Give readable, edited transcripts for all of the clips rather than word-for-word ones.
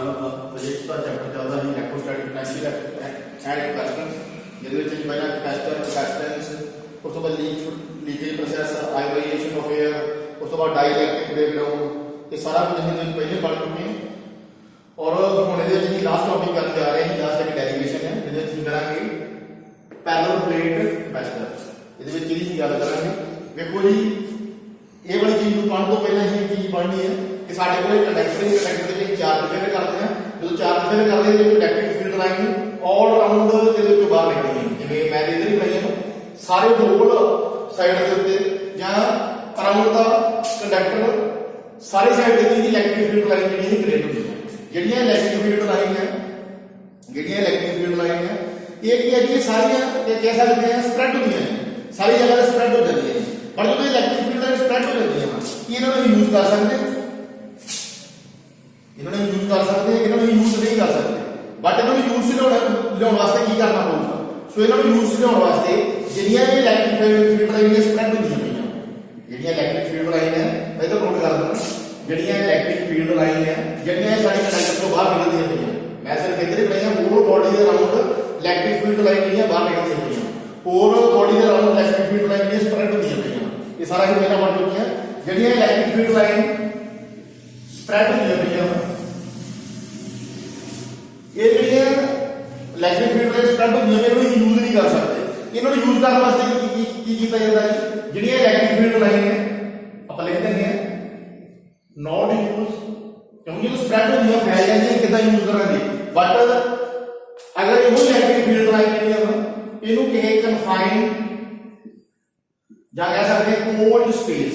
Physics का chapter चलता है इलेक्ट्रोस्टैटिक कैपेसिटी एंड कैपेसिटेंस जिहदे विच पहला कैपेसिटर कैपेसिटेंस उस तो बाद leakage process ionisation of air उस तो बाद डाइइलेक्ट्रिक ब्रेकडाउन ये सारा कुछ हम पहले पढ़ चुके हैं और हुण इहदे विच लास्ट टॉपिक करके जा रहे हैं लास्ट एक डेरिवेशन है जिहदे विच करांगे पैरेलल प्लेट कैपेसिटर इहदे विच इहदी गल करांगे देखो जी ये वाली चीज को पढ़ने तो पहले ही चीज पढ़नी है कि साढ़े को कंडक्टर के चार्ज फिर करते हैं जो चार्ज फिर करते हैं electric field line all round बाहर निकलनी है जिवें मैं इधर ही बनाई सारे होल साइड के उत्ते या अराउंड द कंडक्टर सारी साइड ते इलेक्ट्रिक फील्ड लाइन जी क्रिएट होती है जिहड़ियां इलेक्ट्रिक फील्ड लाइन है ये की है जी सारियां कह सकते हैं स्प्रेड होती हैं सारी जगह स्प्रेड हो जाती है पर जो इलेक्ट्रिक फील्ड लाइन स्प्रेड हो जाती है इन्होंने यूज कर सकते हैं इन्होंने यूज कर सकते हैं इन्होंने यूज नहीं कर सकते बट इन्होंने यूज लियाउण वास्ते की करना पऊगा सो इन्होंने यूज लियाउण वास्ते जिहड़ियां इलेक्ट्रिक फील्ड लाइन स्प्रेड होंदियां पईयां जिहड़ियां इलेक्ट्रिक फील्ड लाइन है इधर नोट कर देना जिहड़ियां इलेक्ट्रिक फील्ड लाइन है जिहड़ियां साडी कंडक्टर तो बाहर निकलदियां पईयां मैं सिर्फ इधर ही पईयां पूरे बॉडी दे अराउंड इलेक्ट्रिक फील्ड लाइन जिहड़ियां बाहर निकलदियां पईयां पूरे बॉडी दे अराउंड इलेक्ट्रिक फील्ड लाइन जिहड़ियां स्प्रेड होंदियां पईयां ये सारा कुछ मेरा पढ़ चुके हैं जिहड़ियां इलेक्ट्रिक फील्ड लाइन स्प्रेड होंदियां पईयां ये जिहड़ियां इलेक्ट्रिक फील्ड लाइन स्प्रेड होंदियां इन्हों यूज नहीं कर सकते इन्हों यूज करने वास्ते की कीता जाता है जिहड़ियां इलेक्ट्रिक फील्ड लाइन है आपां लिख दिंदे हैं नॉट यूज क्योंकि जो स्प्रेड होंदियां फैल जांदियां किदां यूज करांगे बट अगर इहो इलेक्ट्रिक फील्ड लाइन जिहड़ियां इहनूं किहे कन्फाइंड या कह सकते हैं कोल्ड स्पेस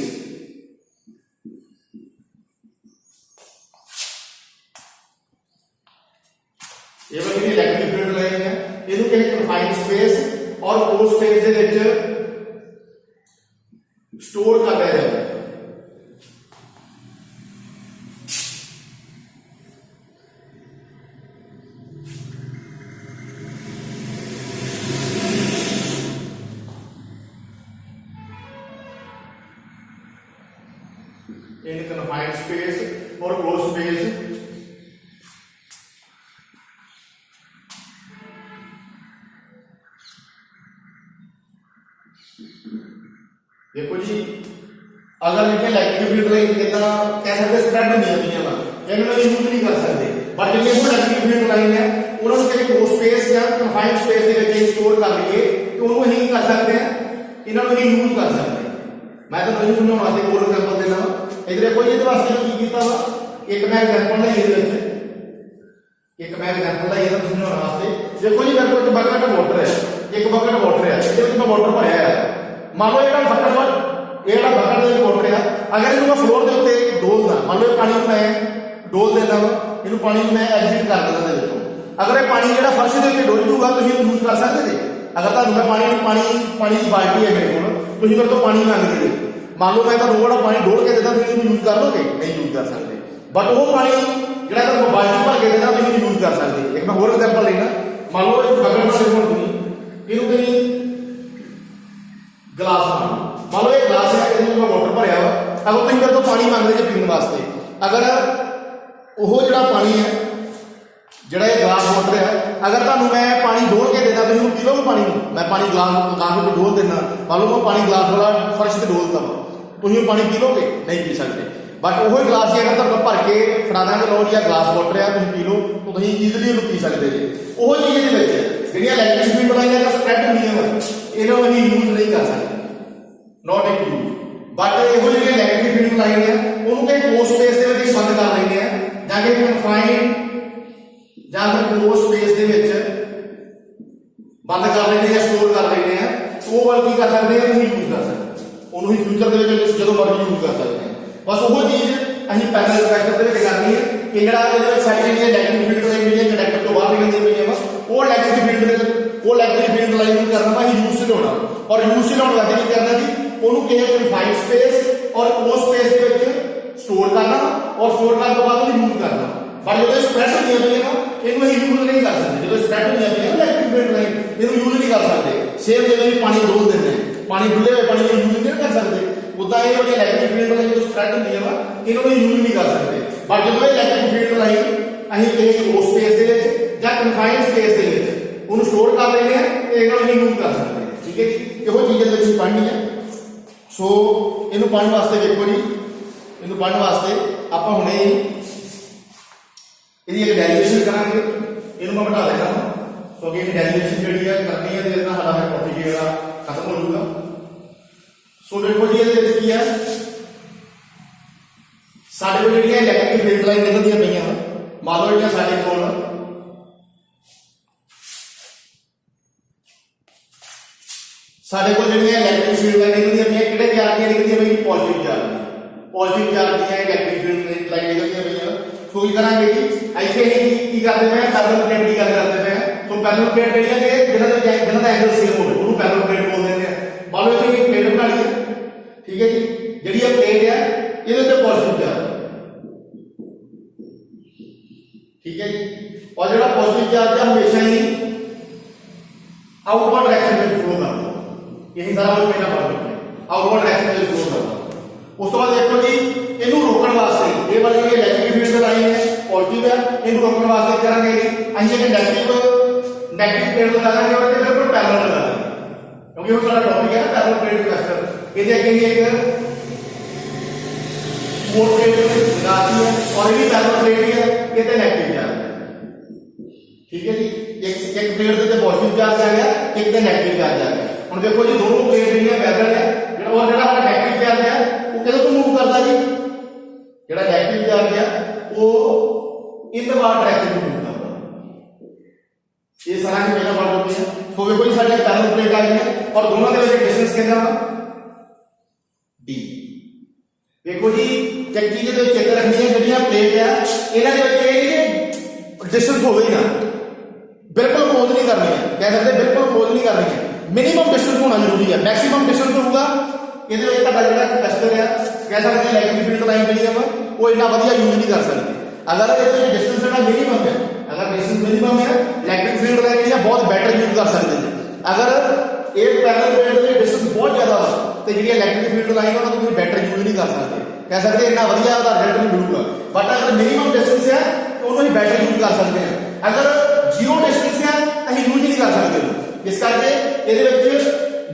ये वाली इलेक्ट्रिक फील्ड लाइन है इहनूं कहे कन्फाइंड स्पेस और कोल्ड स्पेस दे विच स्टोर कर लिया जाता है in confined space or closed space देखो जी अगर इनके इलेक्ट्रिक फील्ड लाइन कितना कह सकते स्प्रेड नहीं होती है इन्होंने यूज नहीं कर सकते बट जो इलेक्ट्रिक फील्ड लाइन है उन्होंने कहीं क्लोज स्पेस या कंफाइंड स्पेस के विच स्टोर कर लिए तो उन्होंने नहीं कर सकते हैं इन्होंने नहीं यूज कर सकते मैं तो नहीं समझाने वास्ते और एग्जांपल देना इधर कोई ये वास्ते की कीता वा एक मैं एग्जांपल ले इधर एक मैं एग्जांपल ले इधर समझाने वास्ते देखो जी मेरे को बकेट वाटर है एक बकेट वाटर है इधर मैं वाटर भरया है मान लो ये बकेट दे वाटर है अगर इहनूं मैं फ्लोर दे उत्ते डोलदा मान लो पानी मैं डोल देना वा इहनूं पानी मैं एग्जिट कर देना दे विचों अगर ये पानी जेड़ा फर्श दे उत्ते डोल जूगा तुसीं यूज कर सकदे जे अगर तुहानूं मैं पानी की बाल्टी है मेरे कोल तुसीं मेरे तो पानी मंगदे जे मान लो मैं तो रोड़ा पानी डोल के देता तुम यूज कर लोगे नहीं यूज कर सकते बट वो पानी जो बाल्टी भर के देता तुम यूज कर सकते एक मैं होर एग्जांपल लेना मान लो एक बगल में देखो तुम इहनूं कहीं गिलास मान लो ये गिलास है इसमें मैं वाटर भरया वा अगर तुम मेरे तो पानी मंगते जे पीने वास्ते अगर वो जो पानी है ਜਿਹੜਾ ਇਹ ਗਲਾਸ ਵਾਟਰ ਹੈ अगर ਤੁਹਾਨੂੰ मैं पानी डोल के देता तुम पी लोगे पानी मैं पानी गिलास में डोल देना मान लो मैं पानी गिलास वाला फर्श से डोलता वा तुम पानी पी लोगे नहीं पी सकते बट वो गिलास ही अगर तुम भर के फड़ा देंगे लो जी गिलास वाटर है तुम पी लो तो तुम ईजिली उन्हें पी सकते जी वो चीज़ जी इलेक्ट्रिक फील्ड लाइन है स्प्रेड होंगे इन्हों अभी यूज नहीं कर सकते नॉट इट यूज बट यो जी इलेक्ट्रिक फील्ड लाइन है उन्होंने क्लोज स्पेस के बंद कर लेंगे जाके कन्फाइंड ਜਾਂ ਫਿਰ ਕਲੋਜ਼ ਸਪੇਸ ਦੇ ਵਿੱਚ ਬੰਦ ਕਰ ਲੈਂਦੇ ਜਾਂ ਸਟੋਰ ਕਰ ਲੈਂਦੇ ਆ ਉਹ ਵਾਲ ਕੀ ਕਰ ਸਕਦੇ ਆ ਨਹੀਂ ਯੂਜ਼ ਕਰ ਸਕਦੇ ਉਹਨੂੰ ਹੀ ਫਿਊਚਰ ਦੇ ਵਿੱਚ ਜਦੋਂ ਮਰਜ਼ੀ ਯੂਜ਼ ਕਰ ਸਕਦੇ ਆ ਬਸ ਉਹ ਚੀਜ਼ ਅਸੀਂ ਪੈਰਲਲ ਕੈਪੈਸਿਟਰ ਦੇ ਵਿੱਚ ਕਰਨੀ ਹੈ ਕਿ ਜਿਹੜਾ ਇਹਦੇ ਵਿੱਚ ਸਾਈਡ ਜਿਹੜੀ ਇਲੈਕਟ੍ਰਿਕ ਫੀਲਡ ਲਾਈਨ ਜਿਹੜੀ ਕੰਡਕਟਰ ਤੋਂ ਬਾਹਰ ਨਿਕਲਦੀ ਪਈ ਹੈ ਉਹ ਇਲੈਕਟ੍ਰਿਕ ਫੀਲਡ ਲਾਈਨ ਨੂੰ ਕਰਨਾ ਵਾ ਯੂਜ਼ ਚ ਲਿਆਉਣਾ ਔਰ ਯੂਜ਼ ਚ ਲਿਆਉਣ ਵਾਸਤੇ ਕੀ ਕਰਨਾ ਜੀ ਉਹਨੂੰ ਕਿਸੇ ਕਨਫਾਈਨਡ ਸਪੇਸ ਔਰ ਕਲੋਜ਼ ਸਪੇਸ ਦੇ ਵਿੱਚ ਸਟੋਰ ਕਰਨਾ ਔਰ ਸਟੋਰ ਕਰਨ ਤੋਂ ਬਾਅਦ ਉਹਨੂੰ ਯੂਜ਼ ਕਰਨਾ पर जो स्प्रेड होंगे ना इन्होंने यूज नहीं कर सकते जो स्प्रेड होंगे इलेक्ट्रिक फील्ड लाइन इन्होंने यूज नहीं कर सकते सेम जिवें भी पानी डोल देते हैं पानी डुले हुए पानी यूज नहीं कर सकते उदा ये इलेक्ट्रिक फील्ड लाइन जो स्प्रेड होंगी है इन्होंने यूज नहीं कर सकते बट जो इलेक्ट्रिक फील्ड लाइन ਅਸੀਂ ਕਿਸੇ ਕਲੋਜ਼ ਸਪੇਸ ਦੇ ਵਿੱਚ ਜਾਂ ਕਨਫਾਈਨਡ ਸਪੇਸ ਦੇ ਵਿੱਚ ਉਹਨੂੰ ਸਟੋਰ ਕਰ ਲੈਂਦੇ ਆ ਤੇ ਇਹਨਾਂ ਨੂੰ ਯੂਜ਼ ਕਰ ਸਕਦੇ ਹਾਂ। ਠੀਕ ਹੈ ਜੀ, ਇਹੋ ਚੀਜ਼ਾਂ ਦੇ ਵਿੱਚ ਪੜ੍ਹਨੀ ਹੈ। ਸੋ ਇਹਨੂੰ ਪੜ੍ਹਨ ਵਾਸਤੇ ਵੇਖੋ ਜੀ, ਇਹਨੂੰ ਪੜ੍ਹਨ ਵਾਸਤੇ ਆਪਾਂ ਹੁਣੇ ਇਹਦੀ ਇੱਕ ਡੈਰੀਵੇਸ਼ਨ ਕਰਾਂਗੇ। ਇਹਨੂੰ ਮੈਂ ਬਣਾ ਦੇਣਾ ਸੋ ਕਿ ਇਹ ਡੈਰੀਵੇਸ਼ਨ ਜਿਹੜੀ ਹੈ ਕਰਨੀ ਹੈ ਤੇ ਇਹਦਾ ਸਾਡਾ ਟੌਪਿਕ ਜਿਹੜਾ ਖਤਮ ਹੋ ਜਾਊਗਾ। ਸੋ ਦੇਖੋ ਜੀ ਇਹਦੇ ਵਿੱਚ ਕੀ ਹੈ, ਸਾਡੇ ਕੋਲ ਜਿਹੜੀਆਂ ਇਲੈਕਟ੍ਰਿਕ ਫੀਲਡ ਲਾਈਨ ਨਿਕਲਦੀਆਂ ਪਈਆਂ, ਮੰਨ ਲਓ ਜਿਹੜੀਆਂ ਸਾਡੇ ਕੋਲ ਜਿਹੜੀਆਂ ਇਲੈਕਟ੍ਰਿਕ ਫੀਲਡ ਲਾਈਨ ਨਿਕਲਦੀਆਂ ਪਈਆਂ, ਕਿਹੜੇ ਚਾਰਜ ਦੀਆਂ ਨਿਕਲਦੀਆਂ ਪਈਆਂ? ਪੋਜ਼ਿਟਿਵ ਚਾਰਜ ਦੀਆਂ ਇਲੈਕਟ੍ਰਿਕ ਫੀਲਡ ਲਾਈਨ ਨਿਕਲਦੀਆਂ ਪਈਆਂ। ਸੋ ਕੀ ਕਰਾਂਗੇ ਜੀ, ਇੱਥੇ ਹੀ ਕੀ ਕਰਦੇ ਪਏ? ਪੈਰਲਲ ਪਲੇਟ ਦੀ ਗੱਲ ਕਰਦੇ ਪਏ। ਸੋ ਪੈਰਲਲ ਪਲੇਟ ਜਿਹੜੀਆਂ ਕਿ ਜਿਹਨਾਂ ਦਾ ਐਂਗਲ ਸੇਮ ਹੋਵੇ ਉਹਨੂੰ ਪੈਰਲਲ ਪਲੇਟ ਬੋਲ ਦਿੰਦੇ ਆ। ਮੰਨ ਲਓ ਇੱਥੇ ਇੱਕ ਪਲੇਟ ਬਣਾ ਲਈ ਹੈ, ਠੀਕ ਹੈ ਜੀ, ਜਿਹੜੀ ਇਹ ਪਲੇਟ ਹੈ ਇਹਦੇ ਉੱਤੇ ਪੋਜ਼ਿਟਿਵ ਚਾਰਜ, ਠੀਕ ਹੈ ਜੀ, ਔਰ ਜਿਹੜਾ ਪੋਜ਼ਿਟਿਵ ਚਾਰਜ ਹੈ ਹਮੇਸ਼ਾ ਹੀ ਆਊਟਵਰਡ ਡਾਇਰੈਕਸ਼ਨ ਵਿੱਚ ਫਲੋ ਕਰਦਾ। ਇਹ ਸਾਰਾ ਕੁਝ ਪਹਿਲਾਂ ਪੜ੍ਹ ਲਿਆ, ਆਊਟਵਰਡ ਡਾਇਰੈਕਸ਼ਨ ਵਿੱਚ ਫਲੋ ਕਰਦਾ। ਉਸ ਤੋਂ ਬਾਅਦ ਦੇਖੋ ਜੀ, ਇਹਨੂੰ ਰੋਕਣ ਵਾਸਤੇ ਇਹ ਵਾਲੀ ਜਿਹੜੀ ਇਲੈਕਟ੍ਰਿਕ ਫੀਲਡ ਲਾਈਨ ਹੈ ਪੋਜ਼ਿਟਿਵ ਹੈ, ਇਹਨੂੰ ਰੋਕਣ ਵਾਸਤੇ ਕਰਾਂਗੇ ਜੀ ਅਸੀਂ ਇੱਕ ਨੈਗੇਟਿਵ ਪਲੇਟ ਲਗਾਵਾਂਗੇ ਔਰ ਇਹਦੇ ਬਿਲਕੁਲ ਪੈਰਲਲ ਲਗਾਵਾਂਗੇ, ਕਿਉਂਕਿ ਉਹ ਸਾਡਾ ਟੌਪਿਕ ਹੈ ਨਾ ਪੈਰਲਲ ਪਲੇਟ ਕੈਪੈਸਿਟਰ। ਇਹਦੇ ਅੱਗੇ ਹੀ ਇੱਕ मोड प्लेट लगाती है और ये भी पैरलल प्लेट ही है, ये तो नेगेटिव चार्ज है। ठीक है जी, एक प्लेट से पॉजिटिव चार्ज आ गया, एक से नेगेटिव चार्ज आ गया। हुण देखो जी दोनों प्लेट जी पैरलल है, और जो हमारा नेगेटिव चार्ज है वो किधर को मूव करता जी, जो नेगेटिव चार्ज है वो इनवर्ड डायरेक्शन में मूव करता। ये सारा ही पहला पढ़ चुके हैं। तो देखो जी साडी पैरलल प्लेट आ गई है और दोनों के बीच डिस्टेंस कितना है d। देखो जी एक चीज जो चेक रखनी है, ਜਿਹੜੀਆਂ ਪਲੇਟ ਆ ਇਹਨਾਂ ਦੇ ਵਿੱਚ ਇਹ ਡਿਸਟੈਂਸ ਹੋਵੇ ਹੀ ਨਾ, ਬਿਲਕੁਲ ਕਲੋਜ਼ ਨਹੀਂ ਕਰਨੀ ਹੈ, ਕਹਿ ਸਕਦੇ ਬਿਲਕੁਲ ਕਲੋਜ਼ ਨਹੀਂ ਕਰਨੀ ਹੈ, ਮਿਨੀਮਮ ਡਿਸਟੈਂਸ ਹੋਣਾ ਜ਼ਰੂਰੀ ਹੈ। ਮੈਕਸਿਮਮ ਡਿਸਟੈਂਸ ਹੋਊਗਾ ਇਹਦੇ ਵਿੱਚ ਤੁਹਾਡਾ ਜਿਹੜਾ ਕੈਪੈਸਿਟਰ ਹੈ, ਕਹਿ ਸਕਦੇ ਇਲੈਕਟ੍ਰਿਕ ਫੀਲਡ ਲਾਈਨ ਜਿਹੜੀ ਹੈ ਉਹ ਇੰਨਾ ਵਧੀਆ ਯੂਜ਼ ਨਹੀਂ ਕਰ ਸਕਦੀ। ਅਗਰ ਇਹਦੇ ਵਿੱਚ ਡਿਸਟੈਂਸ ਜਿਹੜਾ ਮਿਨੀਮਮ ਹੈ, ਅਗਰ ਡਿਸਟੈਂਸ ਮਿਨੀਮਮ ਹੈ, ਇਲੈਕਟ੍ਰਿਕ ਫੀਲਡ ਲਾਈਨ ਜਿਹੜੀ ਹੈ ਬਹੁਤ ਬੈਟਰ ਯੂਜ਼ ਕਰ ਸਕਦੇ ਨੇ। ਅਗਰ ਇਹ ਪੈਰਲਲ ਪਲੇਟ ਦੇ ਡਿਸਟੈਂਸ ਬਹੁਤ ਜ਼ਿਆਦਾ ਵਾ ਤੇ ਜਿਹੜੀ ਇਲੈਕਟ੍ਰਿਕ ਫੀਲਡ ਲਾਈਨ ਉਹਨੂੰ ਤੁਸੀਂ ਬੈਟਰ ਯੂਜ਼ ਨਹੀਂ ਕਰ ਸਕਦੇ, कह सकते हैं इतना वधिया ਉਹਦਾ ਰਿਜ਼ਲਟ ਨਹੀਂ ਮਿਲੂਗਾ। ਬਟ ਅਗਰ ਮਿਨੀਮਮ ਡਿਸਟੈਂਸ ਹੈ ਤਾਂ ਉਹਨੂੰ ਹੀ ਬੈਟਰ ਯੂਜ਼ ਕਰ ਸਕਦੇ ਹਾਂ। ਅਗਰ ਜ਼ੀਰੋ ਡਿਸਟੈਂਸ ਹੈ ਤਾਂ ਅਸੀਂ ਯੂਜ਼ ਨਹੀਂ ਕਰ ਸਕਦੇ। ਇਸ ਕਰਕੇ ਇਹਦੇ ਵਿੱਚ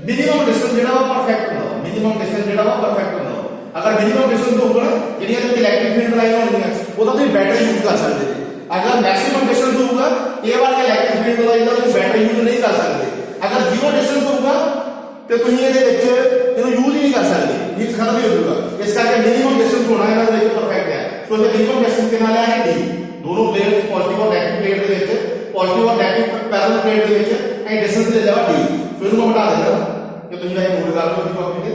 ਮਿਨੀਮਮ ਡਿਸਟੈਂਸ ਜਿਹੜਾ ਵਾ ਪਰਫੈਕਟ ਹੁੰਦਾ, ਮਿਨੀਮਮ ਡਿਸਟੈਂਸ ਜਿਹੜਾ ਵਾ ਪਰਫੈਕਟ ਹੁੰਦਾ। ਅਗਰ ਮਿਨੀਮਮ ਡਿਸਟੈਂਸ ਹੋਊਗਾ ਜਿਹੜੀਆਂ ਤੇ ਇਲੈਕਟ੍ਰਿਕ ਫੀਲਡ ਲਾਈਨ ਹੋਣਗੀਆਂ ਉਹਦਾ ਤੁਸੀਂ ਬੈਟਰ ਯੂਜ਼ ਕਰ ਸਕਦੇ ਜੀ। ਅਗਰ ਮੈਕਸਿਮਮ ਡਿਸਟੈਂਸ ਹੋਊਗਾ ਇਹ ਵਾਲੀ ਇਲੈਕਟ੍ਰਿਕ ਫੀਲਡ ਲਾਈਨ ਦਾ ਤੁਸੀਂ ਬੈਟਰ ਯੂਜ਼ ਨਹੀਂ ਕਰ ਸਕਦੇ। ਅਗਰ ਜ਼ੀਰੋ ਡਿਸਟੈਂਸ ਹੋਊਗਾ ਤੇ ਤੁਸੀਂ ਇਹਦੇ ਵਿੱਚ ਇਹਨੂੰ ਯੂਜ਼ ਹੀ ਨਹੀਂ ਕਰ ਸਕਦੇ, ਇਹ ਖਤਮ ਹੀ ਹੋ ਜਾਊਗਾ। ਇਸ ਕਰਕੇ ਮਿਨੀਮਮ ਡਿਸਟੈਂਸ ਹੋਣਾ ਇਹਨਾਂ ਦੇ ਵਿੱਚ ਪਰਫੈਕਟ ਹੈ। ਸੋ ਇਹ ਮਿਨੀਮਮ ਡਿਸਟੈਂਸ ਕਿੰਨਾ ਲਿਆ ਹੈ d। ਦੋਨੋਂ ਪਲੇਟਸ ਪੋਜ਼ਿਟਿਵ ਔਰ ਨੈਗੇਟਿਵ ਪਲੇਟ ਦੇ ਵਿੱਚ, ਪੋਜ਼ਿਟਿਵ ਔਰ ਨੈਗੇਟਿਵ ਪੈਰਲਲ ਪਲੇਟ ਦੇ ਵਿੱਚ ਇਹ ਡਿਸਟੈਂਸ ਲੈ ਜਾਵਾ d। ਸੋ ਇਹਨੂੰ ਮੈਂ ਬਣਾ ਦਿੰਦਾ ਕਿ ਤੁਸੀਂ ਇਹ ਨੋਟ ਕਰ ਲਓ ਆਪਣੀ ਕਾਪੀ ਤੇ।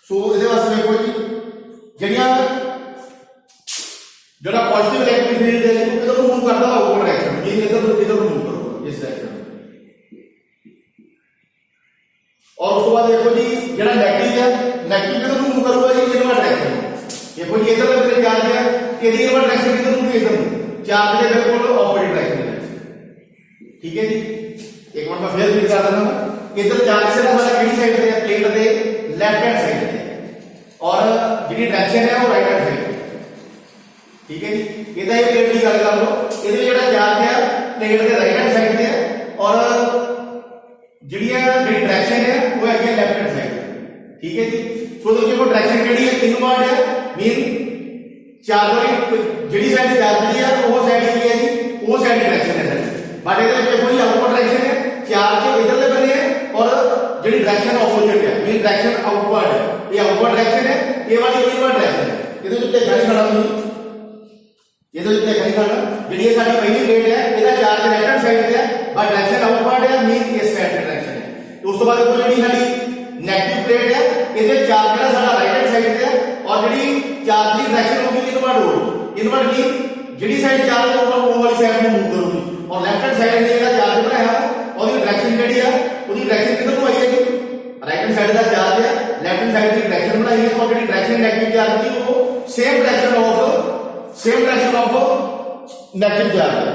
ਸੋ ਇਹਦੇ ਵਾਸਤੇ ਦੇਖੋ ਜੀ ਜਿਹੜਾ ਪੋਜ਼ਿਟਿਵ ਇਲੈਕਟ੍ਰਿਕ ਫੀਲਡ ਹੈ ਉਹ ਕਿਧਰ ਨੂੰ ਮੂਵ ਕਰਦਾ ਆਊਟਵਰਡ ਡਾਇਰੈਕਸ਼ਨ, ਇਹ ਇਧਰ ਨੂੰ ਮੂਵ ਕਰੂਗਾ ਇਸ ਡਾਇਰੈਕਸ਼ਨ। और उसके बाद देखो जी जो नेगेटिव है, नेगेटिव किधर मूव करूंगा जी, इनवर्ड डायरेक्शन। देखो जी इधर मेरे चार्ज है, यदि इनवर्ड डायरेक्शन किधर मूव इधर चार्ज के बिल्कुल ऑपोजिट डायरेक्शन में। ठीक है जी, एक मिनट में फिर रिपीट कर देना। इधर चार्ज से हमारा किहड़ी साइड पे है, plate they left hand side पे और जिहड़ी डायरेक्शन है वो राइट हैंड साइड। ठीक है जी, इधर ये प्लेट की गल कर लो, इधर जो चार्ज है प्लेट के राइट हैंड साइड पे है और ਜਿਹੜੀ डायरेक्शन है वो है लेफ्ट हैंड साइड। ठीक है जी, सो देखो डायरेक्शन ਜਿਹੜੀ है इनवर्ड है, मीन चार्ज वाली ਜਿਹੜੀ साइड चार्ज ਦੀ है वो साइड ਕੀ है जी, वो साइड डायरेक्शन है। बट ਇਹਦੇ ਵਿੱਚ देखो जी आउटवर्ड डायरेक्शन है, चार्ज इधर ले बने हैं और ਜਿਹੜੀ डायरेक्शन ऑपोजिट है, मीन डायरेक्शन आउटवर्ड है, ये आउटवर्ड डायरेक्शन है, ये वाली इनवर्ड डायरेक्शन है। ਇਹਦੇ ਉੱਤੇ ਖੜੀ ਖੜਾ ਨਹੀਂ, ਇਹਦੇ ਉੱਤੇ ਖੜੀ ਖੜਾ ਜਿਹੜੀ ਸਾਡੀ ਪਹਿਲੀ ਪਲੇਟ ਹੈ ਇਹਦਾ ਚਾਰਜ ਲੈਫਟ ਹੈਂਡ ਸਾਈਡ ਤੇ ਹੈ बट डायरेक्शन आउटवर्ड है, मीन इस साइड डायरेक्शन है। तो उस तो बाद ਜਿਹੜੀ ਸਾਡੀ ਨੈਗੇਟਿव ਪਲੇਟ ਹੈ ਇਹਦੇ ਚਾਰਜ ਜਿਹੜਾ ਸਾਡਾ ਰਾਈਟ ਹੈਂਡ ਸਾਈਡ ਤੇ ਹੈ ਔਰ ਜਿਹੜੀ ਚਾਰਜ ਦੀ ਡਾਇਰੈਕਸ਼ਨ ਹੋਊਗੀ ਇਨਵਰਡ ਹੋਊਗੀ। ਇਨਵਰਡ ਮੀਨ ਜਿਹੜੀ ਸਾਈਡ ਚਾਰਜ ਹੋਊਗਾ ਉਹ ਵਾਲੀ ਸਾਈਡ ਨੂੰ ਮੂਵ ਕਰੂਗੀ ਔਰ ਲੈਫਟ ਹੈਂਡ ਸਾਈਡ ਨੇ ਜਿਹੜਾ ਚਾਰਜ ਬਣਾਇਆ ਉਹਦੀ ਡਾਇਰੈਕਸ਼ਨ ਜਿਹੜੀ ਆ ਉਹਦੀ ਡਾਇਰੈਕਸ਼ਨ ਕਿੱਧਰ ਨੂੰ ਆਈ ਹੈ ਜੀ, ਰਾਈਟ ਹੈਂਡ ਸਾਈਡ ਦਾ ਚਾਰਜ ਹੈ, ਲੈਫਟ ਹੈਂਡ ਸਾਈਡ ਦੀ ਡਾਇਰੈਕਸ਼ਨ ਬਣਾਈ ਹੈ ਔਰ ਜਿਹੜੀ ਡਾਇਰੈਕਸ਼ਨ ਨੈਗੇਟਿਵ ਚਾਰਜ ਦੀ ਉਹ same direction of negative charge ਹੈ।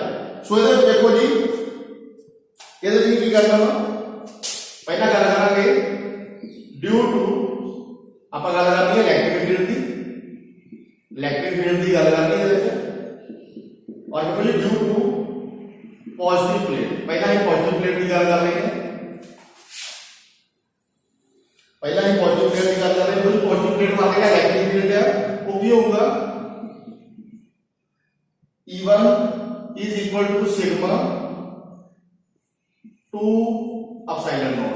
ਸੋ ਇਹਦੇ ਵਿੱਚ ਦੇਖੋ ਜੀ ਇਹਦੇ ਵਿੱਚ ਕੀ ਕਰਨਾ ਵਾ, ਪਹਿਲਾਂ ਗੱਲ ਕਰਾਂਗੇ ਡਿਊ ਟੂ, ਆਪਾਂ ਗੱਲ ਕਰਨੀ ਹੈ ਇਲੈਕਟ੍ਰਿਕ ਫੀਲਡ ਦੀ, ਇਲੈਕਟ੍ਰਿਕ ਫੀਲਡ ਦੀ ਗੱਲ ਕਰਨੀ ਹੈ ਇਹਦੇ ਵਿੱਚ। फील्ड है वो की होगा E1 is equal to sigma 2 epsilon naught.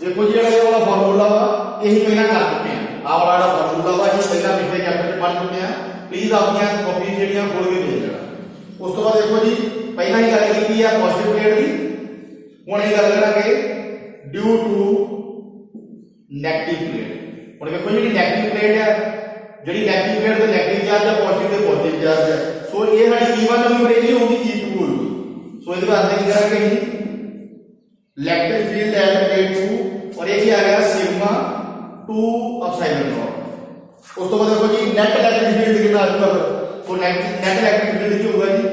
देखो जी ये वाला फार्मूला वा यही पहला कर चुके हैं, आ वाला फार्मूला वा ये पहला पिछले चैप्टर में पढ़ चुके हैं। प्लीज अपनी कॉपी जेड़ियां खोल के देख लेना। उस तो बाद देखो जी पहला ही गल की है पॉजिटिव प्लेट की, हुण ये गल करांगे ड्यू टू नेगेटिव प्लेट। हुण देखो जी नेगेटिव प्लेट है, ਜਿਹੜੀ नेगेटिव प्लेट ਤੇ नेगेटिव चार्ज है, पॉजिटिव ਤੇ पॉजिटिव चार्ज है। सो ये हमारी E1 नंबर ये होगी E2 होगी। सो इसके बाद क्या करेंगे इलेक्ट्रिक फील्ड है प्लेट 2 और ये आ गया सिग्मा 2 एप्सिलॉन नॉट। उस तो बाद देखो जी नेट इलेक्ट्रिक फील्ड कितना आ जाएगा, तो नेट इलेक्ट्रिक फील्ड की होगा जी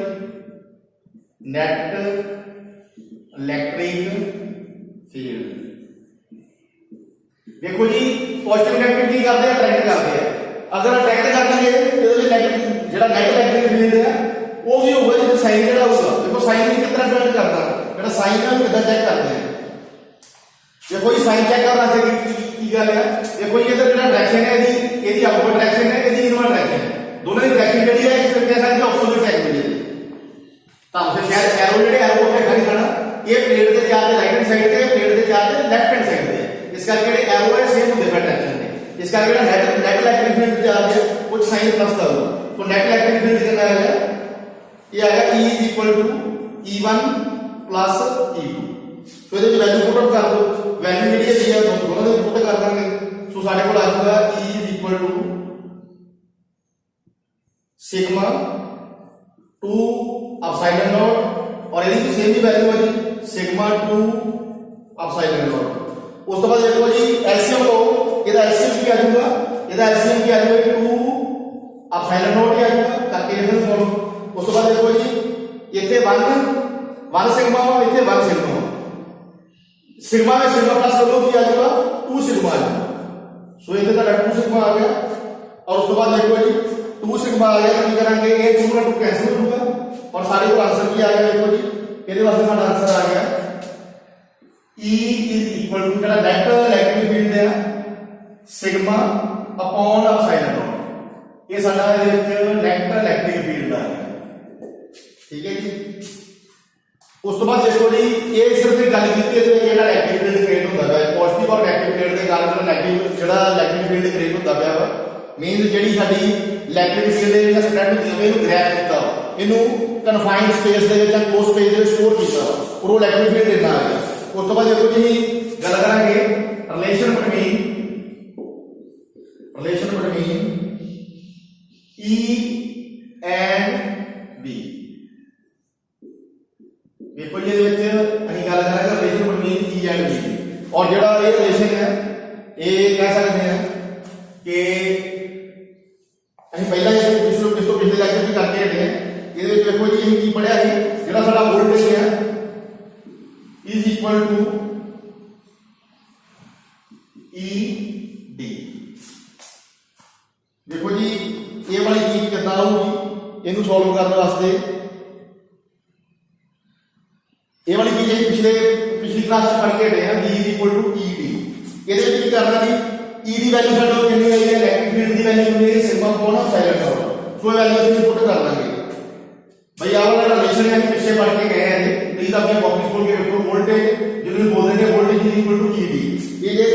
नेट इलेक्ट्रिक फील्ड। देखो जी पॉजिटिव नेगेटिव की करते हैं अट्रैक्ट करते हैं, अगर अट्रैक्ट कर देंगे तो नेगेटिव जेड़ा नेट इलेक्ट्रिक फील्ड है वो भी होगा जो साइन जेड़ा होगा। देखो साइन की कितना डिपेंड करता है, जेड़ा साइन है वो कितना चेक करते हैं। देखो ये साइन चेक करना चाहिए की गल है। देखो ये तो जेड़ा डायरेक्शन है एदी आउटवर्ड डायरेक्शन है, एदी इनवर्ड डायरेक्शन है, दोनों की डायरेक्शन जेडी है इस तरीके से ऑपोजिट टाइप में ਤਾਂ ਫਿਰ ਸ਼ਾਇਦ ਐਰੋ ਜਿਹੜੇ ਐਰੋ ਤੇ ਖੜੀ ਜਾਣਾ ਇਹ ਪਲੇਟ ਦੇ ਚਾਰ ਦੇ ਰਾਈਟ ਹੈਂਡ ਸਾਈਡ ਤੇ ਪਲੇਟ ਦੇ ਚਾਰ ਦੇ ਲੈਫਟ ਹੈਂਡ ਸਾਈਡ ਤੇ, ਇਸ ਕਰਕੇ ਜਿਹੜੇ ਐਰੋ ਹੈ ਸੇਮ ਹੁੰਦੇ ਪਏ ਡਾਇਰੈਕਸ਼ਨ ਦੇ। ਇਸ ਕਰਕੇ ਜਿਹੜਾ नेट इलेक्ट्रिक फील्ड चार्ज है वो साइन प्लस का होगा, तो नेट इलेक्ट्रिक फील्ड कितना आएगा, ये आएगा E is equal to E1 plus E2। तो ਇਹਦੇ ਵੈਲਿਊ ਪੁੱਟ ਕਰ ਦੋ, ਵੈਲਿਊ ਜਿਹੜੀ ਹੈ ਦੋਨੋਂ ਦੇ ਪੁੱਟ ਕਰ ਦਾਂਗੇ। ਸੋ ਸਾਡੇ ਕੋਲ ਆ ਜਾਊਗਾ E is equal to sigma 2 epsilon naught और यदि सेम ही वैल्यू है जी सिग्मा 2 एप्सिलॉन नॉट। उस तो बाद देखो जी एलसीएम लो, ਇਹਦਾ एलसीएम ਕੀ ਆ ਜਾਊਗਾ, ਇਹਦਾ एलसीएम ਕੀ ਆ ਜਾਊਗਾ 2 एप्सिलॉन नॉट ਹੀ ਆ ਜਾਊਗਾ ਕਰਕੇ ਇਹਨੂੰ ਸੋਲਵ। ਉਸ ਤੋਂ ਬਾਅਦ ਦੇਖੋ ਜੀ ਇੱਥੇ 1 सिग्मा ਵਾ, ਇੱਥੇ 1 सिग्मा सिग्मा में सिग्मा प्लस कर लो ਕੀ ਆ ਜਾਊਗਾ 2 सिग्मा आ जाएगा। सो ਇੱਥੇ ਤੁਹਾਡਾ 2 सिग्मा आ गया और उस तो बाद देखो जी 2 सिग्मा आ गया तो ਕੀ ਕਰਾਂਗੇ ਇਹ 2 ਨਾਲ 2 कैंसिल हो जाएगा और सारे को आंसर ਕੀ आ गया। देखो जी ਇਹਦੇ ਵਾਸਤੇ ਸਾਡਾ आंसर आ गया E is equal to ਜਿਹੜਾ नेट इलेक्ट्रिक फील्ड है सिग्मा अपॉन एप्सिलॉन नॉट। ये साਡਾ ਇਹਦੇ ਵਿੱਚ नेट इलेक्ट्रिक फील्ड आ गया, ठीक है जी। उस तो बाद देखो जी ये सिर्फ एक गल कीती है ਜਿਹੜਾ इलेक्ट्रिक फील्ड क्रिएट ਹੁੰਦਾ ਹੈ पॉजिटिव और नेगेटिव प्लेट ਦੇ ਕਾਰਨ ਜਿਹੜਾ नेगेटिव ਜਿਹੜਾ इलेक्ट्रिक फील्ड क्रिएट ਹੁੰਦਾ ਪਿਆ ਵਾ मींस ਜਿਹੜੀ ਸਾਡੀ इलेक्ट्रिक फील्ड ਜਿਹੜਾ स्प्रेड ਹੁੰਦੀ ਹੈ ਇਹਨੂੰ ग्रैब ਕੀਤਾ, ਇਹਨੂੰ ਕਨਫਾਈਨਡ ਸਪੇਸ ਦੇ ਵਿੱਚ ਜਾਂ ਕਲੋਜ਼ ਸਪੇਸ ਦੇ ਵਿੱਚ ਸਟੋਰ ਕੀਤਾ और वो इलेक्ट्रिक फील्ड ਇੰਨਾ ਆ ਗਿਆ। उस तो बाद देखो जी गल करांगे relation between E and B। देखो जी ਇਹਦੇ ਵਿੱਚ ਅਸੀਂ ਗੱਲ ਕਰਾਂਗੇ relation between E and B और ਜਿਹੜਾ ਇਹ रिलेशन है ਇਹ ਕਹਿ ਸਕਦੇ ਹਾਂ ਕਿ ਅਸੀਂ ਪਹਿਲਾਂ ਇਸ ਤੋਂ ਪਿਛਲੇ ਲੈਕਚਰ ਵੀ ਕਰਕੇ ਹਟੇ ਹਾਂ। ਇਹਦੇ ਵਿੱਚ ਦੇਖੋ ਜੀ ਅਸੀਂ ਕੀ ਪੜਿਆ ਸੀ, ਜਿਹੜਾ ਸਾਡਾ ਵੋਲਟੇਜ ਹੈ is equal to ED। देखो जी ये वाली चीज कितना आऊगी इनू सॉल्व करने वास्ते, ये वाली चीज पिछली क्लास में पढ़ के हटे हैं B is equal to ED। ਇਹਦੇ ਵਿੱਚ ਕੀ ਕਰਨਾ ਜੀ E ਦੀ ਵੈਲਿਊ ਸਾਡੇ ਕੋਲ ਕਿੰਨੀ ਆਈ ਹੈ, ਇਲੈਕਟ੍ਰਿਕ ਫੀਲਡ ਦੀ ਵੈਲਿਊ ਕਿੰਨੀ ਹੈ sigma upon epsilon not. So value ਅਸੀਂ ਪੁੱਟ ਕਰ ਲਾਂਗੇ भाई आह वाला रिलेशन है पिछले पढ़ के गए हैं, प्लीज अपनी कॉपी खोल के देखो वोल्टेज जिन्होंने बोल देंगे voltage is equal to ED। ये जे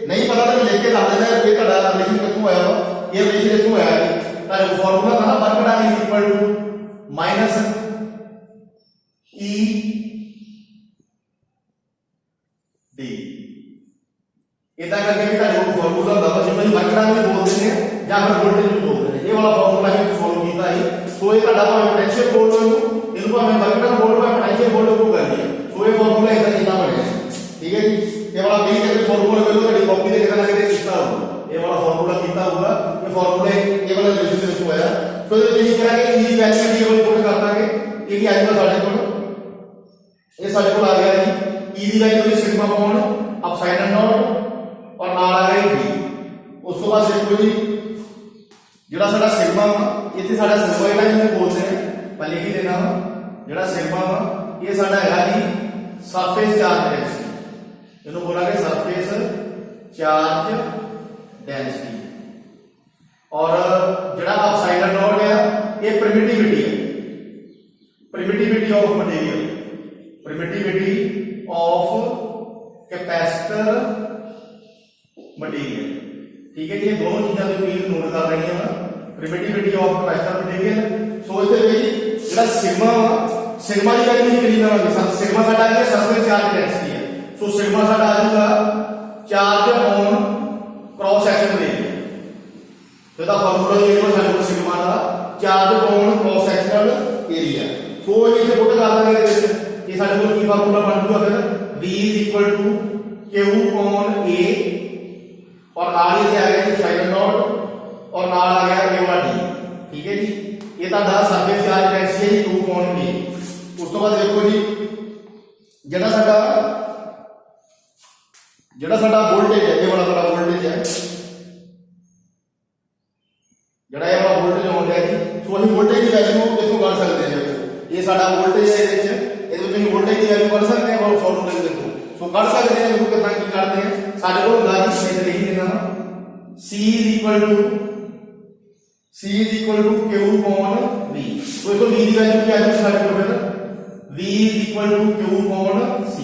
नहीं पता तो लेके ला देना ये ਤੁਹਾਡਾ रिलेशन कितों आया हो, ये रिलेशन कितों आया है तारे फार्मूला था ना work done is equal to minus ED। इतना करके भी तारे को फार्मूला होता है जिसमें वर्क डन भी बोल देंगे या फिर वोल्टेज भी बोल देंगे। ये वाला फार्मूला है सॉल्व कीता है। सो ये ਤੁਹਾਡਾ ਭਾਵੇਂ पोटेंशियल बोल लो इनको हमें वर्क डन बोल लो पोटेंशियल बोल लो को कर दिया। सो ये फार्मूला इतना कितना बनेगा, ठीक है जी। ये वाला बी के फार्मूला कर लो ਤੁਹਾਡੀ ਕਾਪੀ ਦੇ कितना लगे कितना होगा, ये वाला फार्मूला कितना होगा, ये फार्मूला ये वाला रिलेशन से इसको आया। तो ये यही करेंगे E की वैल्यू की वो पुट कर देंगे, ये की आएगा ਸਾਡੇ ਕੋਲ, ये ਸਾਡੇ ਕੋਲ आ गया जी E की वैल्यू की सिग्मा अपॉन एप्सिलॉन नॉट और नाल आ गई B। उस तो बाद देखो जी ਜਿਹੜਾ ਸਾਡਾ ਸਿਗਮਾ ਵਾ ਇੱਥੇ ਸਾਡਾ ਸਿਗਮਾ ਜਿਹੜਾ ਇਹਨੂੰ ਬੋਲਦੇ ਨੇ ਮੈਂ ਲਿਖ ਹੀ ਦੇਣਾ ਵਾ, ਜਿਹੜਾ ਸਿਗਮਾ ਵਾ ਇਹ ਸਾਡਾ ਹੈਗਾ ਜੀ ਸਰਫੇਸ ਚਾਰਜ ਡੈਂਸਿਟੀ, ਇਹਨੂੰ ਬੋਲਾਂਗੇ ਸਰਫੇਸ चार्ज डेंसिटी और कैपेसिटर मटीरियल। ठीक है जी, ये दोनों चीज़ां जो प्लीज नोट कर लेनी है परमिटिविटी ऑफ कैपेसिटर मटीरियल। सो इत्थे जो सिग्मा सिग्मा की वैल्यू ही करी जाएगी। सिग्मा साडा है सरफेस चार्ज डेंसिटी है। सो सिग्मा साडा आ जाएगा charge on cross section area. तो ਇਹਦਾ ਫਾਰਮੂਲਾ ਇਹ ਹੈ ਸਾਡੇ ਕੋਲ ਸਿਗਮਾ ਦਾ charge on cross sectional area. So ਇਹ ਜੇ ਪੁੱਟ ਕਰ ਦਾਂਗੇ ਇਹਦੇ ਵਿੱਚ ਇਹ ਸਾਡੇ ਕੋਲ ਕੀ ਫਾਰਮੂਲਾ ਬਣ ਜੂਗਾ ਫਿਰ V Q on A और ਨਾਲ ਇਹ ਆ ਗਿਆ ਜੀ ਸਾਈਨ ਨੋਟ और ਨਾਲ ਆ ਗਿਆ A ਵਾਲਾ D। ਠੀਕ ਹੈ ਜੀ, ਇਹ ਤੁਹਾਡਾ surface charge density 2 on A। ਉਸ ਤੋਂ ਬਾਅਦ ਦੇਖੋ ਜੀ ਜਿਹੜਾ ਸਾਡਾ ਵੋਲਟੇਜ ਹੈ ਇਹ ਵਾਲਾ ਸਾਡਾ ਵੋਲਟੇਜ ਹੈ ਜਿਹੜਾ ਇਹ ਵਾਲਾ ਵੋਲਟੇਜ ਆਉਂਦਾ ਹੈ ਜੀ। ਸੋ ਅਸੀਂ ਵੋਲਟੇਜ ਦੀ ਵੈਲਿਊ ਕਿੱਥੋਂ ਕੱਢ ਸਕਦੇ ਹਾਂ? ਇਹ ਸਾਡਾ ਵੋਲਟੇਜ ਹੈ ਇਹਦੇ ਵਿੱਚ ਅਸੀਂ ਵੋਲਟੇਜ ਦੀ ਵੈਲਿਊ ਕੱਢ ਸਕਦੇ ਹਾਂ ਉਹ ਫਾਰਮੂਲੇ ਦੇ ਥਰੂ। ਸੋ ਕੱਢ ਸਕਦੇ ਹਾਂ ਦੇਖੋ ਕਿੱਦਾਂ ਕੀ ਕਰਦੇ ਹਾਂ। ਸਾਡੇ ਕੋਲ ਹੁੰਦਾ ਜੀ ਮੈਂ ਲਿਖ ਦੇਣਾ C is equal to Q on V। ਸੋ ਇਹ ਤੋਂ V ਦੀ ਵੈਲਿਊ ਕੀ ਆ ਜਾਊਗੀ ਸਾਡੇ ਕੋਲ ਫਿਰ V is equal to Q on C।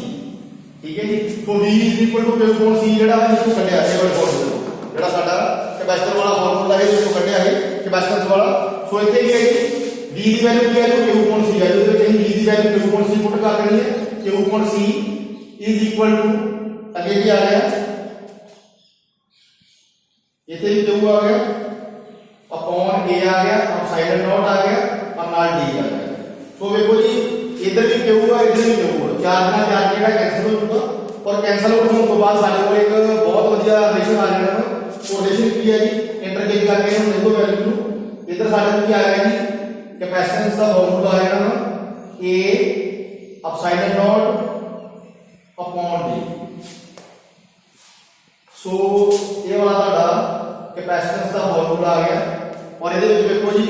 ਠੀਕ ਹੈ ਜੀ, ਸੋ V is equal to Q on C ਜਿਹੜਾ ਅਸੀਂ ਇਸ ਤੋਂ ਕੱਢਿਆ ਇਹ ਵਾਲਾ ਫਾਰਮੂਲਾ ਜਿਹੜਾ ਸਾਡਾ कैपेसिटर वाला फार्मूला है जो कढ़िया है कैपेसिटेंस वाला। सो इतने की है V की वैल्यू क्या है Q upon C है। जो कहीं V की value Q upon C put कर देनी है। Q upon C is equal to अगे भी आ गया इतने भी Q आ गया अपॉन A आ गया अब साइड नॉट आ गया अब नाल D आ गया। सो देखो जी इधर भी Q हुआ इधर भी Q हुआ चार्ज ना चार्ज जेड़ा कैंसिल हो जाऊगा और कैंसिल होने के बाद सारे को एक बहुत बढ़िया रिलेशन आ जाएगा। रिलेशन की है जी इंटरचेंज करके हम देखो वैल्यू इधर साडा क्या आएगा जी कैपेसिटेंस का फार्मूला आएगा ना A epsilon not upon D। सो ये वाला साडा कैपेसिटेंस का फार्मूला आ गया और ਇਹਦੇ ਵਿੱਚ ਦੇਖੋ ਜੀ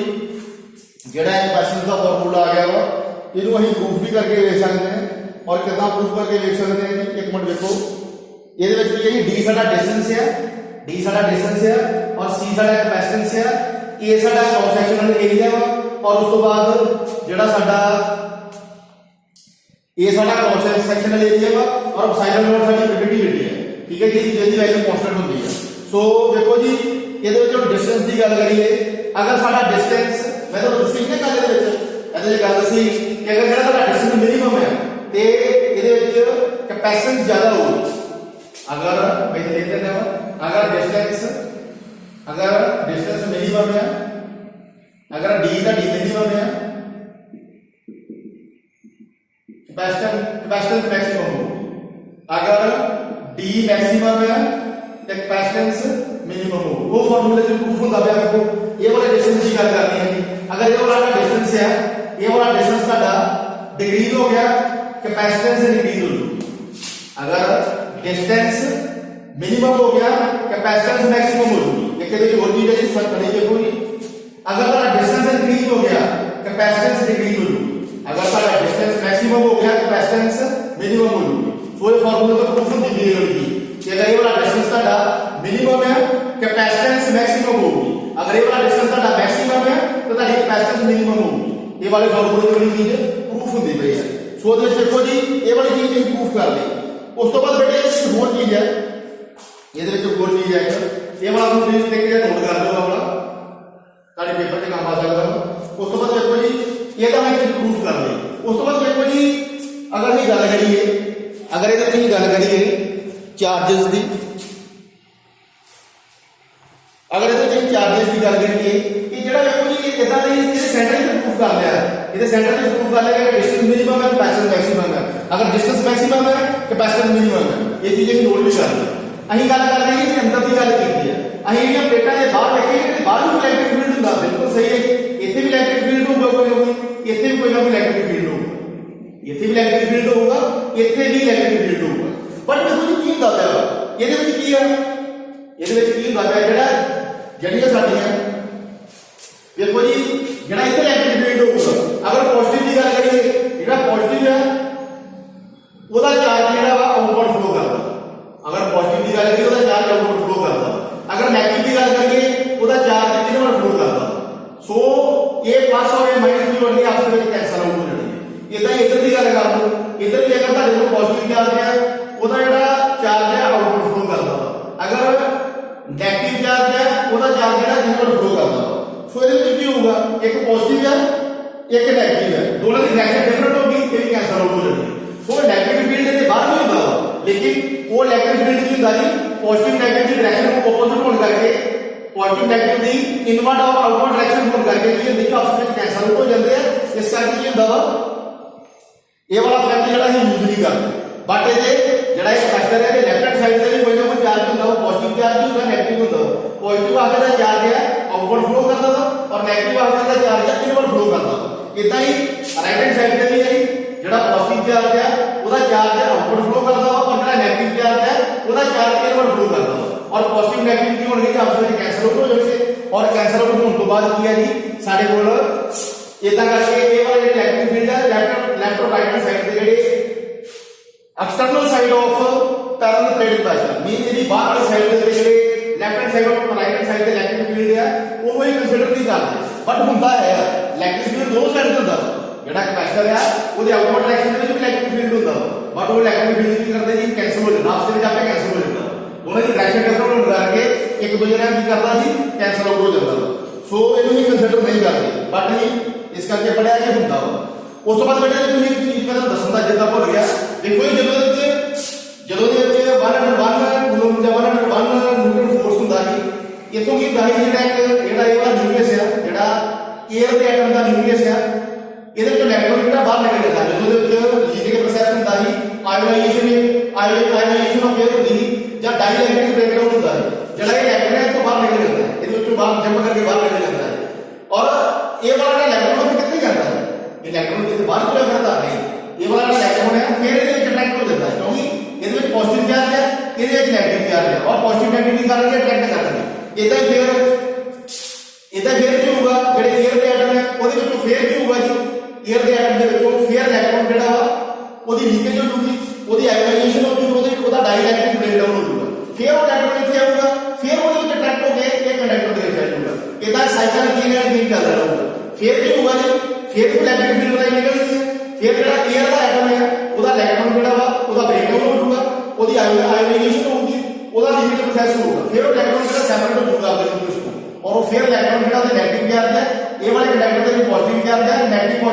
ਜਿਹੜਾ कैपेसिटेंस का फार्मूला आ गया वा ਇਹਨੂੰ ਅਸੀਂ ਪ੍ਰੂਫ ਵੀ ਕਰਕੇ ਵੇਖ ਸਕਦੇ ਹਾਂ और ਕਿਦਾਂ ਪ੍ਰੂਫ ਕਰਕੇ ਵੇਖ ਸਕਦੇ ਹਾਂ ਜੀ। ਇੱਕ ਮਿੰਟ ਦੇਖੋ ਇਹਦੇ ਵਿੱਚ ਕੀ ਹੈ ਜੀ D ਸਾਡਾ ਡਿਸਟੈਂਸ ਹੈ D साडा डिस्टेंस है और C साडा कैपेसिटेंस है A साडा क्रॉस सेक्शनल एरिया वा और उस तो बाद जेड़ा साडा A साडा क्रॉस सेक्शनल एरिया वा और एप्सिलॉन नॉट साडी परमिटिविटी है। ठीक है जी, जेदी वैल्यू कांस्टेंट होती है। सो देखो जी ਇਹਦੇ ਵਿੱਚ डिस्टेंस ਦੀ ਗੱਲ ਕਰੀਏ अगर साडा डिस्टेंस मैं तो दसी ने ਗੱਲ ਦੇ ਵਿੱਚ ਇਹਦੇ ਗੱਲ ਦਸੀ ਕਿ अगर ਜਿਹੜਾ ਸਾਡਾ डिस्टेंस मिनिमम है ਤੇ ਇਹਦੇ ਵਿੱਚ कैपेसिटेंस ਜ਼ਿਆਦਾ ਹੋਊਗੀ। अगर मैं लिख देता हूं अगर डिस्टेंस मिनिमम है अगर D का D मिनिमम है कैपेसिटेंस मैक्सिमम हो। अगर D मैक्सिमम है तो कैपेसिटेंस मिनिमम हो। वो फार्मूले से प्रूफ होता है आपको ये वाला डिस्टेंस की बात करनी है। अगर ये वाला डिस्टेंस है ये वाला डिस्टेंस का डिक्रीज हो गया कैपेसिटेंस इंक्रीज हो जाएगी। अगर डिस्टेंस मिनिमम हो गया कैपेसिटेंस मैक्सिमम हो जाएगी। ये कभी और चीज है फर्क नहीं देखो जी। अगर हमारा डिस्टेंस इंक्रीज हो गया कैपेसिटेंस डिक्रीज हो जाएगी। अगर हमारा डिस्टेंस मैक्सिमम हो गया कैपेसिटेंस मिनिमम हो जाएगी। सो ये फार्मूला तो प्रूफ होती है होगी कि अगर ये वाला डिस्टेंस का मिनिमम है कैपेसिटेंस मैक्सिमम होगी। अगर ये वाला डिस्टेंस का मैक्सिमम है तो ताकि कैपेसिटेंस मिनिमम होगी। ये वाले फार्मूले वाली चीज प्रूफ होती है। सो देखो जी ये वाली चीज भी प्रूफ कर ली। उस तो बाद बेटे एक और चीज है ये और चीज है ये वाला तुम देख के नोट कर लो अपना ताकि पेपर से काम आ सकता है। उस तो बाद देखो जी ये तो मैं प्रूफ कर ली। उस तो बाद देखो जी अगर ये गल करिए अगर ये गल करिए चार्जेस की अगर ये चार्जेस की गल करिए कि जो देखो जी इदा सेंटर से प्रूफ कर लिया ये सेंटर से प्रूफ कर लिया डिस्टेंस मिनिमम है कैपेसिटेंस मैक्सिमम है। अगर डिस्टेंस मैक्सिमम है कैपेसिटेंस मिनिमम है ये चीजें भी नोट भी कर ली। ਅਸੀਂ ਗੱਲ ਕਰ ਰਹੇ ਹਾਂ ਕਿ ਅੰਦਰ ਦੀ ਗੱਲ ਕੀਤੀ ਹੈ ਅਸੀਂ ਜਿਹੜੀਆਂ ਪਲੇਟਾਂ ਦੇ ਬਾਹਰ ਦੇਖੀਏ ਕਿ ਬਾਹਰ ਵੀ ਇਲੈਕਟ੍ਰਿਕ ਫੀਲਡ ਹੁੰਦਾ ਬਿਲਕੁਲ ਸਹੀ ਹੈ। ਇੱਥੇ ਵੀ ਇਲੈਕਟ੍ਰਿਕ ਫੀਲਡ ਹੋਊਗਾ ਕੋਈ ਨਾ ਕੋਈ ਇੱਥੇ ਵੀ ਕੋਈ ਨਾ ਕੋਈ ਇਲੈਕਟ੍ਰਿਕ ਫੀਲਡ ਹੋਊਗਾ ਇੱਥੇ ਵੀ ਇਲੈਕਟ੍ਰਿਕ ਫੀਲਡ ਹੋਊਗਾ ਇੱਥੇ ਵੀ ਇਲੈਕਟ੍ਰਿਕ ਫੀਲਡ ਹੋਊਗਾ। ਬਟ ਦੇਖੋ ਜੀ ਕੀ ਹੁੰਦਾ ਹੈ ਇਹਦੇ ਵਿੱਚ ਕੀ ਹੈ ਇਹਦੇ ਵਿੱਚ ਕੀ ਹੁੰਦਾ ਹੈ ਜਿਹੜੀਆਂ ਸਾਡੀਆਂ ਦੇਖੋ ਜੀ ਜਿਹੜਾ ਇੱਥੇ ਇਲੈਕਟ੍ਰਿਕ ਫੀਲਡ ਹੋਊਗਾ ਅਗਰ ਪੋਜ਼ਿਟਿਵ ਦੀ ਗੱਲ ਕਰੀਏ ਜਿਹੜਾ ਪੋਜ਼ਿਟਿਵ ਹੈ ਉਹਦਾ ਚਾਰਜ ਜਿਹੜਾ ਵਾ ਆਊਟਵਰਡ ਫਲੋ ਕਰਦਾ। अगर पॉजिटिव की गल करिए ਉਹਦਾ ਚਾਰਜ ਆਊਟਵਰਡ ਫਲੋ ਕਰਦਾ। अगर नेगेटिव की गल करिए ਉਹਦਾ ਚਾਰਜ ਇਨਵਰਡ ਫਲੋ ਕਰਦਾ। सो ये प्लस और ये माइनस की वैल्यू आपस में कैंसिल आउट हो जाती है। इदां इधर की गल कर लो इधर भी अगर ਤੁਹਾਡੇ ਕੋਲ पॉजिटिव चार्ज है ਉਹਦਾ ਜਿਹੜਾ ਚਾਰਜ है अगर नेगेटिव चार्ज है ਉਹਦਾ ਚਾਰਜ ਜਿਹੜਾ ਇਨਵਰਟ ਫਲੋ ਕਰਦਾ ਵਾ। ਸੋ ਇਹਦੇ ਵਿੱਚ ਕੀ ਹੋਊਗਾ, ਇੱਕ ਪੋਜ਼ਿਟਿਵ ਹੈ ਇੱਕ ਨੈਗੇਟਿਵ ਹੈ, ਦੋਨਾਂ ਦੀ ਡਾਇਰੈਕਸ਼ਨ ਡਿਫਰੈਂਟ ਹੋਗੀ, ਇਹ ਵੀ ਕੈਂਸਲ ਆਊਟ ਹੋ ਜਾਣੀ। ਸੋ ਨੈਗੇਟਿਵ ਫੀਲਡ ਦੇ ਬਾਹਰ ਨਹੀਂ ਹੁੰਦਾ ਵਾ, ਲੇਕਿਨ ਉਹ ਇਲੈਕਟ੍ਰਿਕ ਫੀਲਡ ਕੀ ਹੁੰਦਾ ਜੀ, ਪੋਜ਼ਿਟਿਵ ਨੈਗੇਟਿਵ ਦੀ ਡਾਇਰੈਕਸ਼ਨ ਨੂੰ ਆਪੋਜ਼ਿਟ ਹੋਣ ਕਰਕੇ ਪੋਜ਼ਿਟਿਵ ਨੈਗੇਟਿਵ ਦੀ ਇਨਵਰਟ ਔਰ ਆਊਟਵਰਡ ਡਾਇਰੈਕਸ਼ਨ ਹੋਣ ਕਰਕੇ ਕੀ ਹੁੰਦੀ ਕਿ ਆਪਸ ਵਿੱਚ ਕੈਂਸਲ ਆਊਟ ਹੋ ਜਾਂਦੇ ਆ। ਇਸ ਕਰਕੇ ਕੀ ਹੁੰਦਾ ਵਾ, ਇਹ ਵਾਲਾ ਫੈਕਟ ਜਿਹੜਾ ਅਸੀਂ ਯੂਜ਼ ਨਹੀਂ ਕਰਦੇ। ਬਟ ਇਹਦੇ ਜਿਹੜਾ ਇਹ ਕੈਪੈਸਿਟਰ ਹੈ, ਲੈਫਟ ਹੈਂਡ ਸਾਈਡ ਤੇ ਵੀ ਕੋਈ ਨਾ ਕੋਈ ਚਾਰਜ ਹੁੰਦਾ ਵਾ, ਪੋਜ਼ਿਟਿਵ ਚਾਰਜ ਹੁੰਦਾ, ਨੈਗੇਟਿਵ ਹੁੰਦਾ ਵਾ। ਪੋਜ਼ਿਟਿਵ ਆਖੇ ਦਾ ਚਾਰਜ ਹੈ ਆਊਟਵਰਡ ਫਲੋ ਕਰਦਾ ਵਾ, ਔਰ ਨੈਗੇਟਿਵ ਆਖੇ ਦਾ ਚਾਰਜ ਹੈ ਇਨਵਰਡ ਫਲੋ ਕਰਦਾ ਵਾ। ਇਦਾਂ ਹੀ ਰਾਈਟ ਹੈਂਡ ਸਾਈਡ ਤੇ ਵੀ ਹੈ, ਜਿਹੜਾ ਪੋਜ਼ਿਟਿਵ ਚਾਰਜ ਹੈ ਉਹਦਾ ਚਾਰਜ ਹੈ ਆਊਟਵਰਡ ਫਲੋ ਕਰਦਾ ਵਾ, ਔਰ ਜਿਹੜਾ ਨੈਗੇਟਿਵ ਚਾਰਜ ਹੈ ਉਹਦਾ ਚਾਰਜ ਇਨਵਰਡ ਫਲੋ ਕਰਦਾ ਵਾ। ਔਰ ਪੋਜ਼ਿਟਿਵ ਨੈਗੇਟਿਵ ਕੀ ਹੋਣਗੇ, ਆਪਸ ਵਿੱਚ ਕੈਂਸਲ ਆਊਟ ਹੋ ਜਾਣਗੇ। ਔਰ ਕੈਂਸਲ ਆਊਟ ਹੋਣ ਤੋਂ ਬਾਅਦ ਕੀ ਹੈ ਜੀ, ਸਾਡੇ ਕੋਲ ਇਦਾਂ ਕਰਕੇ ਇਹ ਵਾਲਾ ਜਿਹੜਾ ਇਲੈਕਟ੍ਰਿਕ ਫੀਲਡ ਹੈ ਲੈਫਟ ਔਰ ਰਾਈਟ ਹੈਂਡ ਸਾਈਡ ਤੇ ਜਿਹੜੇ external side of parallel plate capacitor mean यदि बाहर वाली साइड ਦੇ ਜਿਹੜੇ ਲੈਫਟ ਹੈਂਡ ਸਾਈਡ ਔਰ ਰਾਈਟ ਹੈਂਡ ਸਾਈਡ ਤੇ ਇਲੈਕਟ੍ਰਿਕ ਫੀਲਡ ਹੈ ਉਹ ਹੀ ਕੰਸੀਡਰ ਨਹੀਂ ਕਰਦੇ। ਬਟ ਹੁੰਦਾ ਹੈ ਇਲੈਕਟ੍ਰਿਕ ਫੀਲਡ ਦੋ ਸਾਈਡ ਤੇ ਹੁੰਦਾ, ਜਿਹੜਾ ਕੈਪੈਸਿਟਰ ਹੈ ਉਹਦੇ ਆਊਟਵਰਡ ਡਾਇਰੈਕਸ਼ਨ ਦੇ ਵਿੱਚ ਵੀ ਇਲੈਕਟ੍ਰਿਕ ਫੀਲਡ ਹੁੰਦਾ, ਬਟ ਉਹ ਇਲੈਕਟ੍ਰਿਕ ਫੀਲਡ ਕੀ ਕਰਦੇ ਜੀ, ਕੈਂਸਲ ਹੋ ਜਾਂਦਾ, ਆਪਸ ਵਿੱਚ ਆਪੇ ਕੈਂਸਲ ਹੋ ਜਾਂਦਾ। ਦੋਨਾਂ ਦੀ ਡਾਇਰੈਕਸ਼ਨ ਡਿਫਰੈਂਟ ਹੋਣ ਕਰਕੇ ਇੱਕ ਦੂਜੇ ਨਾਲ ਕੀ ਕਰਦਾ ਜੀ, ਕੈਂਸਲ ਆਊਟ ਹੋ ਜਾਂਦਾ। ਸੋ ਇਹਨੂੰ ਹੀ ਕੰਸੀਡਰ ਨਹੀਂ ਕਰਦੇ, ਬਟ ਹੀ ਇਸ ਕਰਕੇ ਪੜਿਆ ਕਿ ਹੁੰਦਾ ਵਾ। ਉਸ ਤੋਂ ਬਾਅਦ ਬੇਟੇ ਤੁਸੀਂ ਇੱਕ ਚੀਜ਼ ਮੈਂ ਤੁਹਾਨੂੰ ਦੱਸਣ ਦਾ ਜਿੱਦਾਂ ਭੁੱਲ ਗਿਆ, ਦੇਖੋ ਜੀ ਜਦੋਂ ਦੇ ਵਿੱਚ 101 ਕੂਲਮ ਜਾਂ 101 ਨਿਊਟਨ ਫੋਰਸ ਹੁੰਦਾ ਸੀ, ਇਥੋਂ ਕੀ ਹੁੰਦਾ ਸੀ, ਜਿਹੜਾ ਇਹ ਵਾਲਾ ਨਿਊਕਲੀਅਸ ਆ, ਜਿਹੜਾ 에ਅਰ ਦੇ ਐਟਮ ਦਾ ਨਿਊਕਲੀਅਸ ਆ, ਇਹਦੇ ਵਿੱਚੋਂ ਇਲੈਕਟ੍ਰੋਨ ਜਿਹੜਾ ਬਾਹਰ ਨਿਕਲ ਜਾਂਦਾ, ਜਦੋਂ ਇਹਦੇ ਵਿੱਚ ਲੀਕਿੰਗ ਪ੍ਰੋਸੈਸ ਹੁੰਦਾ ਸੀ, ਆਇਓਨਾਈਜੇਸ਼ਨ ਆਫ 에ਅਰ ਹੁੰਦੀ ਸੀ ਜਾਂ ਡਾਈਇਲੈਕਟ੍ਰਿਕ ਬ੍ਰੇਕਡਾਊਨ ਹੁੰਦਾ ਹੈ, ਜਿਹੜਾ ਇਹ ਇਲੈਕਟ੍ਰੋਨ ਹੈ ਤੋਂ ਬਾਹਰ ਨਿਕਲ ਜਾਂਦਾ ਹੈ, ਇਹਦੇ ਵਿੱਚੋਂ ਬਾਹਰ ਜੰਪ ਕਰਕੇ ਬਾਹਰ ਨਿਕਲ ਜਾਂਦਾ ਹੈ। ਔਰ ਇਹ ਵਾਲਾ ਇਲੈਕਟ੍ਰੋਨ ਕਿੱਥੇ ਜਾਂਦਾ ਹੈ, ਇਲੈਕਟ੍ਰੋਨ ਕਿਤੇ ਬਾਹਰ ਤੁਰਿਆ ਫਿਰਦਾ ਨਹੀਂ, ਇਹ ਵਾਲਾ ਇਲੈਕਟ੍ਰੋਨ ਹੈ ਫਿਰ ਇਹਦੇ ਵਿੱਚ ਅਟਰੈਕਟ ਹੋ ਜਾਂਦਾ ਹੈ, ਕਿਉਂਕਿ ਇਹਦੇ ਵਿੱਚ ਪੋਜ਼ਿਟਿਵ ਚਾਰਜ ਹੈ, ਇਹਦੇ ਵਿੱਚ ਨੈਗੇਟਿਵ ਚਾਰਜ ਹੈ, ਔਰ ਪੋਜ਼ਿਟਿਵ ਨੈਗੇਟਿਵ ਕਾਰਨ ਅਟਰੈਕਟ ਕਰਦੇ। ਇਦਾਂ ਹੀ ਫਿਰ ਕੀ ਹੋਊਗਾ, ਜਿਹੜੇ 에ਅਰ ਦੇ ਐਟਮ ਹੈ ਉਹਦੇ ਵਿੱਚੋਂ ਫਿਰ ਕੀ ਹੋਊਗਾ ਜੀ, 에ਅਰ ਦੇ ਐਟਮ ਦੇ ਵਿੱਚੋਂ ਫਿਰ ਇਲੈਕਟ੍ਰੋਨ ਜਿਹੜਾ ਵਾ ਉਹਦੀ ਲੀਕੇਜ ਹੋ ਜੂਗੀ, ਉਹਦੀ ਆਇਓਨਾਈਜੇਸ਼ਨ ਹੋ ਜੂਗੀ, ਉਹਦਾ ਡਾਈਇਲੈਕਟ੍ਰਿਕ ਬ੍ਰੇਕਡਾਊਨ ਹੋ ਜੂਗਾ, ਫਿਰ ਉਹ ਇਲੈਕਟ੍ਰੋਨ ਇੱਥੇ ਆਊਗਾ, ਫਿਰ ਉਹਦੇ ਵਿੱਚ ਅਟਰੈਕਟ ਹੋ ਕੇ ਇਹ ਕੰਡਕਟਰ ਦੇ ਵਿੱਚ ਆ ਜਾਊਗਾ। ਇਹਦਾ ਸਾਈਕਲ ਕੀ ਚੱਲ ਰਿਹਾ ਹੋਊਗਾ। ਫਿਰ ਕੀ ਹੋਊਗਾ ਜੀ, ਫਿਰ ਇਲੈਕਟ੍ਰਿਕ ਫੀਲਡ ਦਾ ਨਿਕਲਦੀ ਹੈ, ਫਿਰ ਜਿਹੜਾ 에ਅਰ ਦਾ ਐਟਮ ਹੈ ਉਹਦਾ ਇਲੈਕਟ੍ਰੋਨ ਜਿਹੜਾ ਵਾ ਉਹਦਾ ਬ੍ਰੇਕਡਾਊਨ ਹੋ ਜੂਗਾ, ਉਹਦੀ ਆਇਓਨਾਈਜੇਸ਼ਨ ਹੋਊਗੀ, ਉਹਦਾ ਲੀਕੇਜ ਪ੍ਰੋਸੈਸ ਹੋਊਗਾ, ਫਿਰ ਉਹ ਇਲੈਕਟ੍ਰੋਨ ਜਿਹੜਾ ਸੈਪਰੇਟ ਹੋ ਜੂਗਾ ਆਪਣੇ ਨਿਊਕਲੀਅਸ ਤੋਂ, ਔਰ ਉਹ ਫਿਰ ਇਲੈਕਟ੍ਰੋਨ ਜਿਹੜਾ ਉਹਦੇ ਨੈਗੇਟਿਵ ਚਾਰਜ ਹੈ, ਇਹ ਵਾਲੇ ਕੰਡਕਟਰ ਦੇ ਵਿੱਚ ਪੋਜ਼ਿਟਿਵ ਚਾਰਜ ਹੈ, ਨੈਗੇਟਿਵ